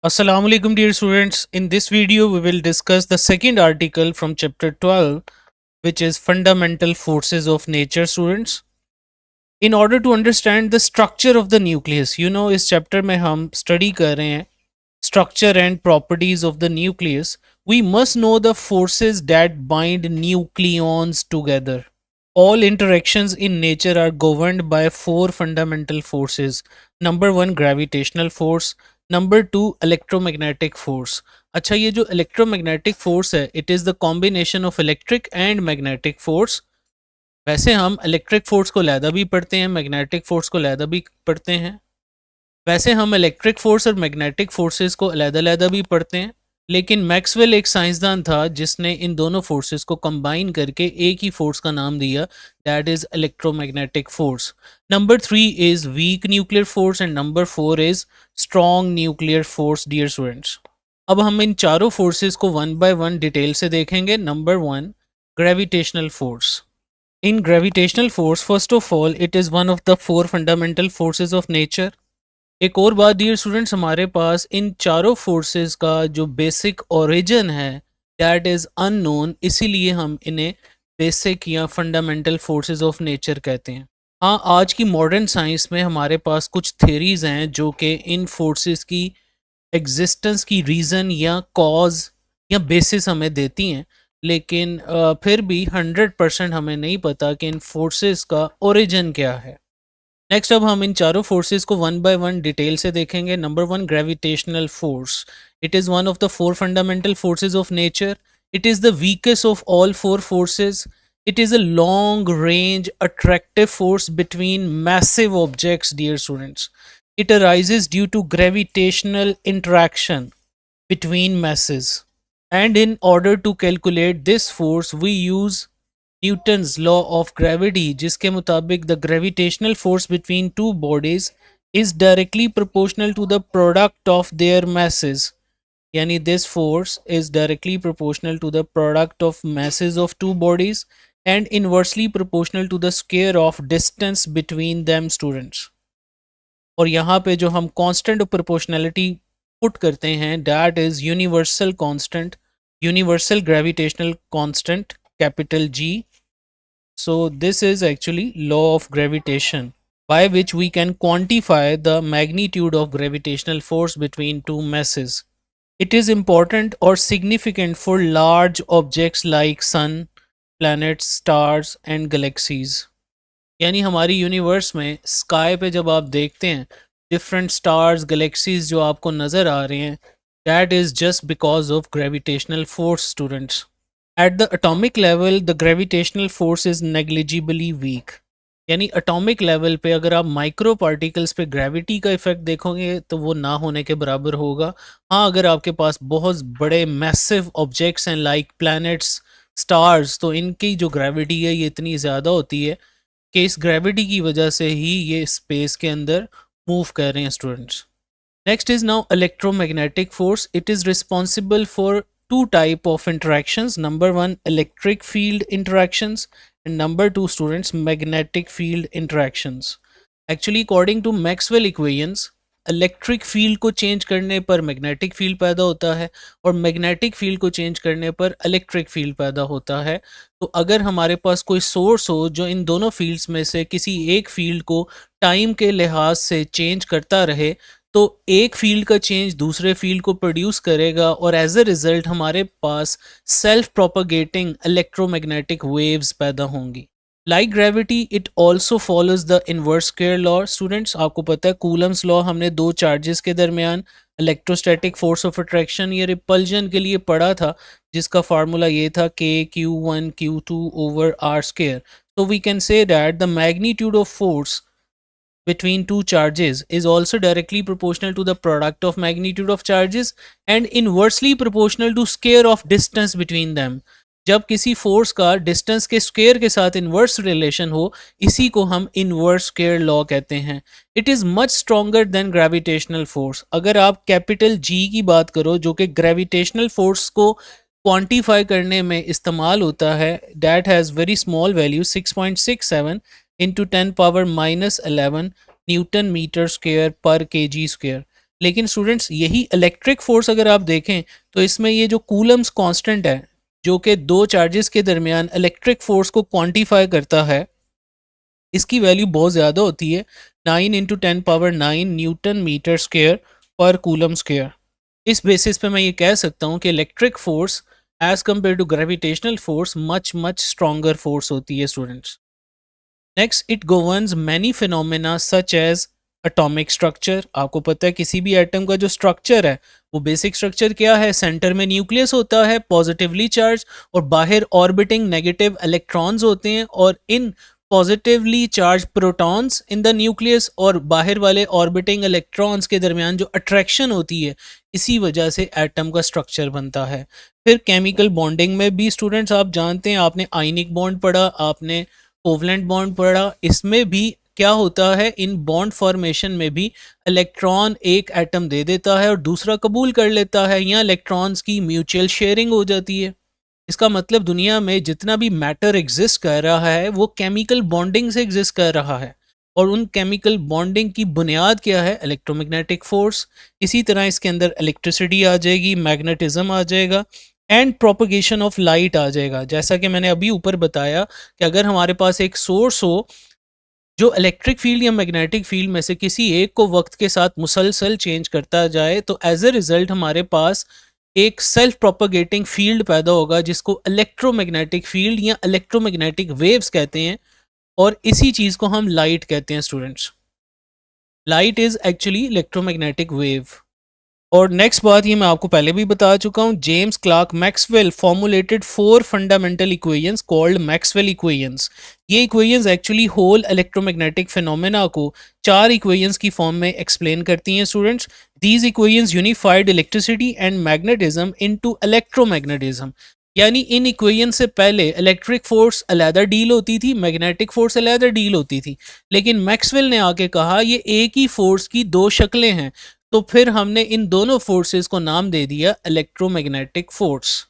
Assalamu alaikum dear students. In this video we will discuss the second article from chapter 12, which is fundamental forces of nature students. In order to understand the structure of the nucleus, इस chapter में हम study कर रहे हैं structure and properties of the nucleus. We must know the forces that bind nucleons together. All interactions in nature are governed by four fundamental forces. Number one, gravitational force. Number two, electromagnetic force. अच्छा, ये जो electromagnetic force है, it is the combination of electric and magnetic force. वैसे हम electric force को लैदा भी पढ़ते हैं, मैग्नेटिक फोर्स को लैदा भी पढ़ते हैं. वैसे हम इलेक्ट्रिक फोर्स और मैग्नेटिक फोर्सेस को अलग-अलग भी पढ़ते हैं, लेकिन मैक्सवेल एक साइंसदान था जिसने इन दोनों फोर्सेस को कंबाइन करके एक ही फोर्स का नाम दिया, that is electromagnetic force. Number 3 is weak nuclear force and number 4 is strong nuclear force. Dear students, अब हम इन चारों फोर्सेस को वन बाय वन डिटेल से देखेंगे. Number 1, gravitational force. In gravitational force, first of all, it is one of the four fundamental forces of nature. एक और बात dear students, हमारे पास इन चारों फोर्सेस का जो बेसिक ओरिजिन है दैट इज़ अननोन, इसीलिए हम इन्हें बेसिक या फंडामेंटल फोर्सेस ऑफ नेचर कहते हैं. हाँ, आज की मॉडर्न साइंस में हमारे पास कुछ थेरीज हैं जो कि इन फोर्सेस की एग्जिस्टेंस की रीज़न या कॉज या बेसिस हमें देती हैं, लेकिन फिर भी 100% हमें नहीं पता कि इन फोर्सेस का ओरिजिन क्या है. नेक्स्ट, अब हम इन चारों फोर्सेस को वन बाय वन डिटेल से देखेंगे. Number 1, gravitational force. It is one of the four fundamental forces of nature. It is the weakest of all four forces. It is a long range attractive force between massive objects, dear students. It arises due to gravitational interaction between masses. And in order to calculate this force, we use Newton's law of gravity, जिसके मुताबिक the gravitational force between two bodies is directly proportional to the product of their masses. यानी this force is directly proportional to the product of masses of two bodies and inversely proportional to the square of distance between them students. और यहाँ पे जो हम constant of proportionality put करते हैं that is universal constant, universal gravitational constant, capital G. So this is actually law of gravitation by which we can quantify the magnitude of gravitational force between two masses. It is important or significant for large objects like sun, planets, stars and galaxies. यानी हमारी universe में sky पे जब आप देखते हैं different stars, galaxies जो आपको नज़र आ रहे हैं, that is just because of gravitational force students. At the atomic level, the gravitational force is negligibly weak. यानी अटोमिक लेवल पे अगर आप माइक्रो पार्टिकल्स पे ग्रेविटी का इफेक्ट देखोगे तो वो ना होने के बराबर होगा. हाँ, अगर आपके पास बहुत बड़े मैसिव ऑब्जेक्ट्स हैं लाइक प्लैनेट्स, स्टार्स, तो इनकी जो ग्रेविटी है ये इतनी ज़्यादा होती है कि इस ग्रेविटी की वजह से ही ये स्पेस के अंदर मूव कर रहे हैं students. Next is now electromagnetic force. It is responsible for two type of interactions. Number 1, electric field interactions, and number 2, students, magnetic field interactions. Actually, according to Maxwell equations, electric field को change करने पर magnetic field पैदा होता है और magnetic field को change करने पर इलेक्ट्रिक फील्ड पैदा होता है. तो अगर हमारे पास कोई सोर्स हो जो इन दोनों फील्ड्स में से किसी एक फील्ड को टाइम के लिहाज से चेंज करता रहे, तो एक फील्ड का चेंज दूसरे फील्ड को प्रोड्यूस करेगा और एज अ रिजल्ट हमारे पास सेल्फ प्रोपगेटिंग इलेक्ट्रोमैग्नेटिक वेव्स पैदा होंगी. Like gravity, it also follows the inverse square law. Students, आपको पता है कूलम्स लॉ हमने दो चार्जेस के दरमियान इलेक्ट्रोस्टैटिक फोर्स ऑफ अट्रैक्शन या रिपल्जन के लिए पढ़ा था, जिसका फार्मूला ये था Q1 Q2 over R square. So we can say that the magnitude of force between two charges is also directly proportional to the product of magnitude of charges and inversely proportional to square of distance between them. जब किसी force का distance के square के साथ inverse relation हो, इसी को हम इन्वर्स स्क्वायर लॉ कहते हैं. It is much stronger than gravitational force. अगर आप कैपिटल G की बात करो जो कि ग्रेविटेशनल फोर्स को क्वांटिफाई करने में इस्तेमाल होता है, that has very small value 6.67 into 10 power minus 11 newton metre square पर kg स्क्वायर. लेकिन स्टूडेंट्स यही इलेक्ट्रिक फोर्स अगर आप देखें तो इसमें ये जो कूलम्स कांस्टेंट है, जो कि दो चार्जेस के दरमियान इलेक्ट्रिक फोर्स को क्वांटिफाई करता है, इसकी वैल्यू बहुत ज़्यादा होती है, 9 × 10⁻⁹ न्यूटन मीटर स्क्वायर पर कूलम स्क्वायर। इस बेसिस पे मैं ये कह सकता हूँ कि electric force as compare to gravitational force much much stronger force होती है students. Next, it governs many phenomena such as atomic structure. आपको पता है किसी भी एटम का जो स्ट्रक्चर है वो बेसिक स्ट्रक्चर क्या है, सेंटर में न्यूक्लियस होता है पॉजिटिवली चार्ज और बाहर ऑर्बिटिंग नेगेटिव इलेक्ट्रॉन्स होते हैं, और इन positively charged protons in the nucleus और बाहर वाले ऑर्बिटिंग इलेक्ट्रॉन्स के दरमियान जो अट्रैक्शन होती है, इसी वजह से एटम का स्ट्रक्चर बनता है। फिर केमिकल बॉन्डिंग में भी स्टूडेंट्स आप जानते हैं, आपने आयनिक बॉन्ड पढ़ा, आपने कोवलेंट बॉन्ड पढ़ा, इसमें भी क्या होता है, इन बॉन्ड फॉर्मेशन में भी इलेक्ट्रॉन एक एटम दे देता है और दूसरा कबूल कर लेता है, यहाँ इलेक्ट्रॉन्स की म्यूचुअल शेयरिंग हो जाती है। इसका मतलब दुनिया में जितना भी मैटर एग्जिस्ट कर रहा है वो केमिकल बॉन्डिंग से एग्जिस्ट कर रहा है, और उन केमिकल बॉन्डिंग की बुनियाद क्या है, इलेक्ट्रोमैग्नेटिक फोर्स। इसी तरह इसके अंदर इलेक्ट्रिसिटी आ जाएगी, मैग्नेटिज्म आ जाएगा एंड प्रोपगेशन ऑफ लाइट आ जाएगा। जैसा कि मैंने अभी ऊपर बताया कि अगर हमारे पास एक सोर्स हो जो इलेक्ट्रिक फील्ड या मैग्नेटिक फील्ड में से किसी एक को वक्त के साथ मुसलसल चेंज करता जाए, तो एज ए रिजल्ट हमारे पास एक सेल्फ प्रोपगेटिंग फील्ड पैदा होगा जिसको इलेक्ट्रोमैग्नेटिक फील्ड या इलेक्ट्रोमैग्नेटिक वेव्स कहते हैं, और इसी चीज़ को हम लाइट कहते हैं students. Light is actually electromagnetic wave. और नेक्स्ट बात ये मैं आपको पहले भी बता चुका हूँ, James Clerk Maxwell formulated 4 fundamental equations called Maxwell equations. ये equations actually whole electromagnetic phenomena को 4 इक्वेशंस की फॉर्म में एक्सप्लेन करती हैं students. These equations unified electricity and magnetism into electromagnetism. यानी इन इक्वेशन से पहले इलेक्ट्रिक फोर्स अलहदा डील होती थी, मैग्नेटिक फोर्स अलहदा डील होती थी, लेकिन मैक्सवेल ने आके कहा ये एक ही फोर्स की दो शक्लें हैं, तो फिर हमने इन दोनों फोर्सेस को नाम दे दिया electromagnetic force.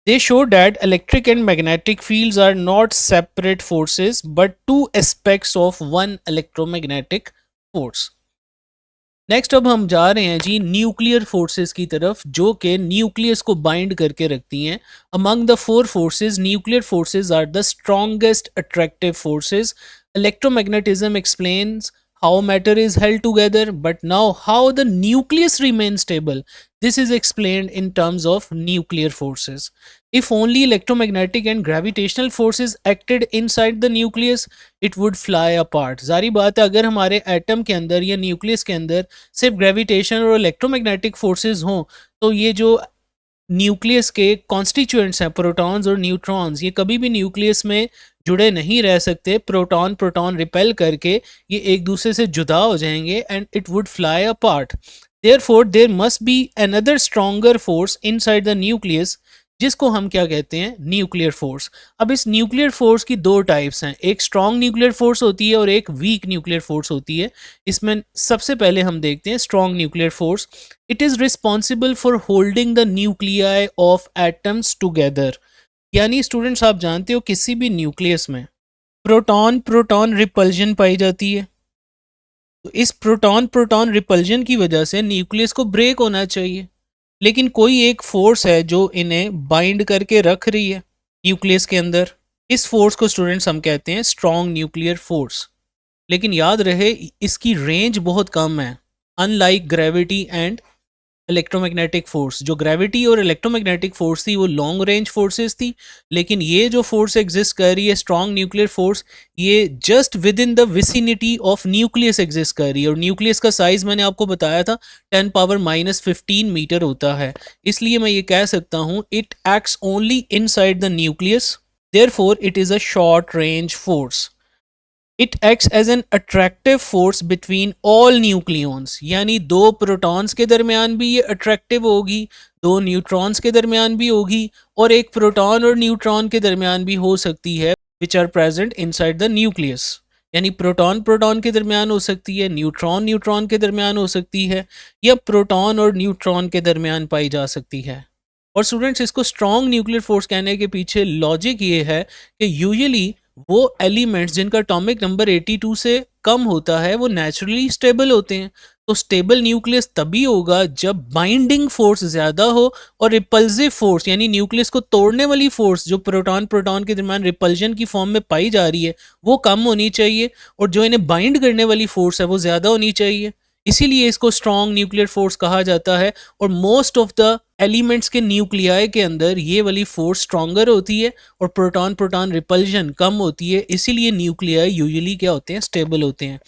They show that electric and magnetic fields are not separate forces but two aspects of one electromagnetic force. Next अब हम जा रहे हैं जी न्यूक्लियर फोर्सेस की तरफ, जो कि न्यूक्लियस को बाइंड करके रखती हैं। Among the 4 forces, nuclear forces are the strongest attractive forces. Electromagnetism explains how matter is held together, but now how the nucleus remains stable, this is explained in terms of nuclear forces. If only electromagnetic and gravitational forces acted inside the nucleus, it would fly apart. जारी बात है, अगर हमारे atom के अंदर या nucleus के अंदर सिर्फ ग्रेविटेशन और इलेक्ट्रोमैग्नेटिक फोर्सेस हों, तो ये जो न्यूक्लियस के कॉन्स्टिट्यूएंट्स हैं, प्रोटॉन्स और न्यूट्रॉन्स, ये कभी भी न्यूक्लियस में जुड़े नहीं रह सकते। प्रोटॉन प्रोटॉन रिपेल करके ये एक दूसरे से जुदा हो जाएंगे and it would fly apart. Therefore there must be another stronger force inside the nucleus, जिसको हम क्या कहते हैं, न्यूक्लियर फोर्स। अब इस न्यूक्लियर फोर्स की दो टाइप्स हैं, एक स्ट्रॉन्ग न्यूक्लियर फोर्स होती है और एक वीक न्यूक्लियर फोर्स होती है। इसमें सबसे पहले हम देखते हैं strong nuclear force. It is responsible for holding the nuclei of atoms together. यानी स्टूडेंट्स आप जानते हो किसी भी न्यूक्लियस में प्रोटॉन प्रोटॉन रिपल्जन पाई जाती है, तो इस प्रोटॉन प्रोटॉन रिपल्जन की वजह से न्यूक्लियस को ब्रेक होना चाहिए, लेकिन कोई एक फोर्स है जो इन्हें बाइंड करके रख रही है न्यूक्लियस के अंदर। इस फोर्स को स्टूडेंट्स हम कहते हैं स्ट्रॉन्ग न्यूक्लियर फोर्स। लेकिन याद रहे इसकी रेंज बहुत कम है, unlike gravity and electromagnetic force. जो ग्रेविटी और इलेक्ट्रोमैग्नेटिक फोर्स थी वो लॉन्ग रेंज फोर्सेस थी, लेकिन ये जो फोर्स एग्जिस्ट कर रही है स्ट्रॉन्ग न्यूक्लियर फोर्स, ये just with in the vicinity of nucleus exist कर रही है। और न्यूक्लियस का साइज मैंने आपको बताया था 10⁻⁻15 मीटर होता है, इसलिए मैं ये कह सकता हूँ it acts only inside the nucleus, therefore it is a short range force. It acts as an attractive force between all nucleons, यानी दो प्रोटॉन्स के दरमियान भी ये अट्रैक्टिव होगी, दो न्यूट्रॉन्स के दरमियान भी होगी, और एक प्रोटॉन और न्यूट्रॉन के दरमियान भी हो सकती है, which are present inside the nucleus. यानी प्रोटॉन प्रोटॉन के दरमियान हो सकती है, न्यूट्रॉन न्यूट्रॉन के दरमियान हो सकती है, या प्रोटॉन और न्यूट्रॉन के दरमियान पाई जा सकती है। और स्टूडेंट्स इसको स्ट्रॉन्ग न्यूक्लियर फोर्स कहने के पीछे लॉजिक ये है कि यूजुअली वो एलिमेंट्स जिनका एटॉमिक नंबर 82 से कम होता है वो नेचुरली स्टेबल होते हैं, तो स्टेबल न्यूक्लियस तभी होगा जब बाइंडिंग फोर्स ज़्यादा हो और रिपल्सिव फोर्स यानी न्यूक्लियस को तोड़ने वाली फोर्स जो प्रोटॉन प्रोटॉन के दरमियान रिपल्जन की फॉर्म में पाई जा रही है वो कम होनी चाहिए और जो इन्हें बाइंड करने वाली फोर्स है वो ज़्यादा होनी चाहिए। इसीलिए इसको स्ट्रॉन्ग न्यूक्लियर फोर्स कहा जाता है और मोस्ट ऑफ द एलिमेंट्स के न्यूक्लियाई के अंदर ये वाली फोर्स स्ट्रॉन्गर होती है और प्रोटॉन प्रोटॉन रिपल्जन कम होती है, इसीलिए न्यूक्लियाई यूजुअली क्या होते हैं, स्टेबल होते हैं।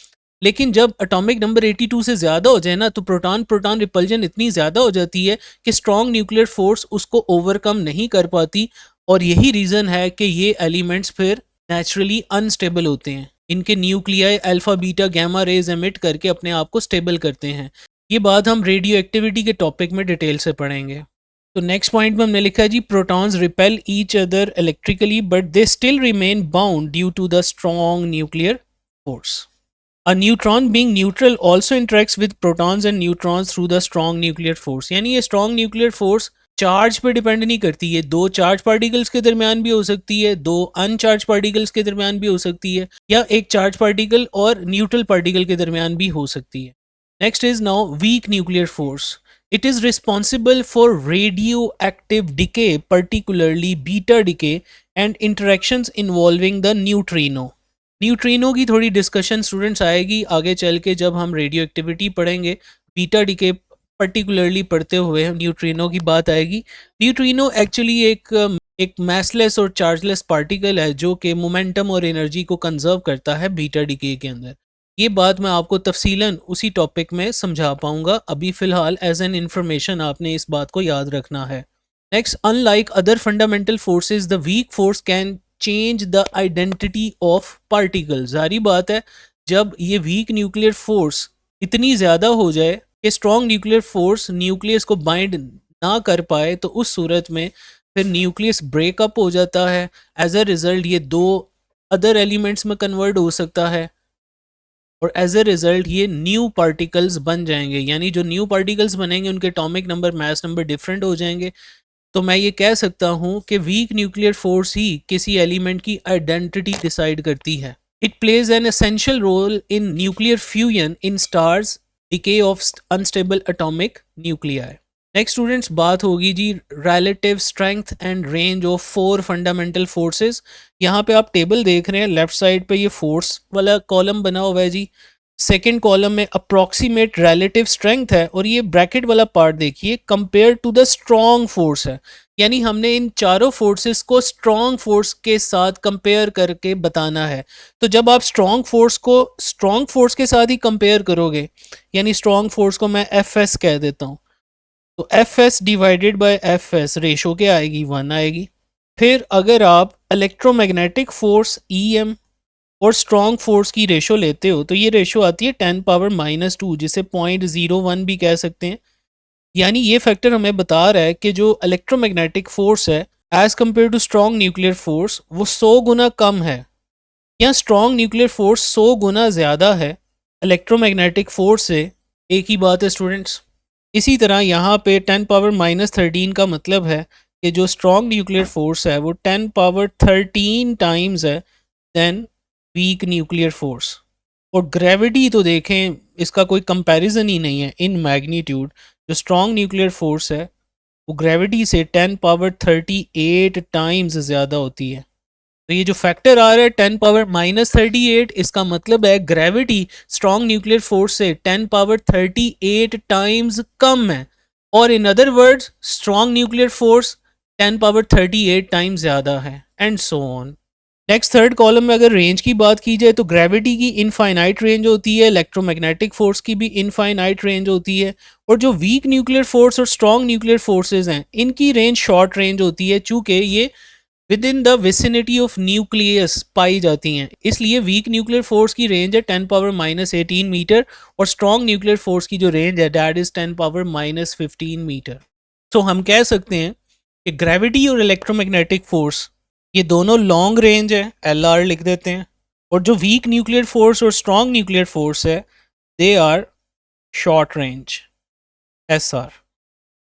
लेकिन जब एटॉमिक नंबर 82 से ज़्यादा हो जाए ना तो प्रोटॉन प्रोटॉन रिपल्जन इतनी ज़्यादा हो जाती है कि स्ट्रॉन्ग न्यूक्लियर फोर्स उसको ओवरकम नहीं कर पाती और यही रीज़न है कि ये एलिमेंट्स फिर नेचुरली अनस्टेबल होते हैं। इनके nuclei alpha beta gamma rays emit करके अपने आप को स्टेबल करते हैं। ये बात हम रेडियो एक्टिविटी के टॉपिक में डिटेल से पढ़ेंगे। तो नेक्स्ट पॉइंट में हमने लिखा है जी, protons repel each other electrically but they still remain bound due to the strong nuclear force. A neutron being neutral also interacts with protons and neutrons through the strong nuclear force। यानी ये strong nuclear force charge पे depend नहीं करती है, दो charge particles के दरमियान भी हो सकती है, दो अनचार्ज पार्टिकल्स के दरमियान भी हो सकती है, या एक चार्ज पार्टिकल और न्यूट्रल पार्टिकल के दरमियान भी हो सकती है। Next is now week nuclear force. It is responsible for radioactive decay, particularly beta decay and interactions involving the neutrino। Neutrino की थोड़ी डिस्कशन स्टूडेंट्स आएगी आगे चल के जब हम रेडियो एक्टिविटी पढ़ेंगे। बीटा डीके पर्टिकुलरली पढ़ते हुए हम न्यूट्रिनो की बात आएगी। न्यूट्रिनो एक्चुअली एक मैसलेस और चार्जलेस पार्टिकल है जो कि मोमेंटम और एनर्जी को कंजर्व करता है बीटा डीके के अंदर। ये बात मैं आपको तफसीलन उसी टॉपिक में समझा पाऊंगा, अभी फ़िलहाल एज एन इंफॉर्मेशन आपने इस बात को याद रखना है। Next, unlike other fundamental forces the weak force can change the identity of particle. जारी बात है जब ये वीक न्यूक्लियर फोर्स इतनी ज़्यादा हो जाए कि स्ट्रॉन्ग न्यूक्लियर फोर्स न्यूक्लियस को बाइंड ना कर पाए तो उस सूरत में फिर न्यूक्लियस ब्रेकअप हो जाता है। एज अ रिज़ल्ट ये दो अदर एलिमेंट्स में कन्वर्ट हो सकता है और एज अ रिज़ल्ट ये न्यू पार्टिकल्स बन जाएंगे। यानी जो न्यू पार्टिकल्स बनेंगे उनके atomic number mass number different हो जाएंगे। तो मैं ये कह सकता हूँ कि वीक न्यूक्लियर फोर्स ही किसी एलिमेंट की आइडेंटिटी डिसाइड करती है। It plays an essential role in nuclear fusion in stars, decay of unstable atomic nuclei. Next students बात होगी जी relative strength and range of four fundamental forces. यहाँ पे आप टेबल देख रहे हैं, लेफ्ट साइड पे ये फोर्स वाला कॉलम बना हुआ है जी। सेकेंड कॉलम में अप्रॉक्सीमेट रिलेटिव स्ट्रेंथ है और ये ब्रैकेट वाला पार्ट देखिए compare to the strong force है। यानी हमने इन चारों फोर्सेस को स्ट्रॉन्ग फोर्स के साथ कंपेयर करके बताना है। तो जब आप स्ट्रॉन्ग फोर्स को स्ट्रॉन्ग फोर्स के साथ ही कंपेयर करोगे, यानी स्ट्रॉन्ग फोर्स को मैं एफ एस कह देता हूँ, तो F S divided by F S ratio क्या आएगी, 1 आएगी। फिर अगर आप इलेक्ट्रोमैग्नेटिक फोर्स ई एम और स्ट्रॉन्ग फोर्स की रेशो लेते हो तो ये रेशो आती है 10⁻⁻2 जिसे 0.01 भी कह सकते हैं। यानी ये फैक्टर हमें बता रहा है कि जो इलेक्ट्रोमैग्नेटिक फोर्स है as compare to strong nuclear force वो 100 गुना कम है, या स्ट्रॉन्ग न्यूक्लियर फोर्स 100 गुना ज़्यादा है इलेक्ट्रोमैग्नेटिक फोर्स से। एक ही बात है स्टूडेंट्स। इसी तरह यहाँ पे 10⁻13 का मतलब है कि जो स्ट्रॉन्ग न्यूक्लियर फोर्स है वो 10⁻13 टाइम्स है देन वीक न्यूक्लियर फोर्स। और ग्रेविटी तो देखें, इसका कोई कंपैरिजन ही नहीं है इन मैग्नीट्यूड। जो स्ट्रॉन्ग न्यूक्लियर फोर्स है वो ग्रेविटी से 10⁻38 टाइम्स ज़्यादा होती है। तो ये जो फैक्टर आ रहा है 10⁻38, इसका मतलब है ग्रेविटी स्ट्रॉन्ग न्यूक्लियर फोर्स से 10⁻38 टाइम्स कम है, और in other words strong nuclear force 10⁻38 times ज़्यादा है, and so on. Next third column में अगर रेंज की बात की जाए तो ग्रेविटी की इनफाइनाइट रेंज होती है, इलेक्ट्रोमैग्नेटिक फोर्स की भी इनफाइनाइट रेंज होती है, और जो वीक न्यूक्लियर फोर्स और स्ट्रॉन्ग न्यूक्लियर फोर्सेज हैं इनकी रेंज शॉर्ट रेंज होती है, चूँकि ये within the vicinity of nucleus पाई जाती हैं। इसलिए वीक न्यूक्लियर फोर्स की रेंज है 10⁻−18 मीटर और स्ट्रॉन्ग न्यूक्लियर फोर्स की जो रेंज है दैट इज़ 10⁻−15 मीटर। तो हम कह सकते हैं कि ग्रेविटी और इलेक्ट्रोमैग्नेटिक फोर्स ये दोनों लॉन्ग रेंज है, LR लिख देते हैं, और जो वीक न्यूक्लियर फोर्स और स्ट्रॉन्ग न्यूक्लियर फोर्स है they are short range, SR।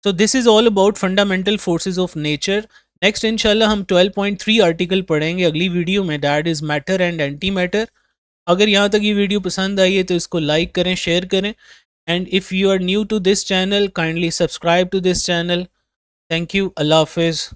So this is all about fundamental forces of nature। Next इंशाल्लाह हम 12.3 आर्टिकल पढ़ेंगे अगली वीडियो में, that is matter and anti matter. अगर यहाँ तक ये वीडियो पसंद आई है तो इसको लाइक करें, शेयर करें। And if you are new to this channel, kindly subscribe to this channel. Thank you. Allah Hafiz.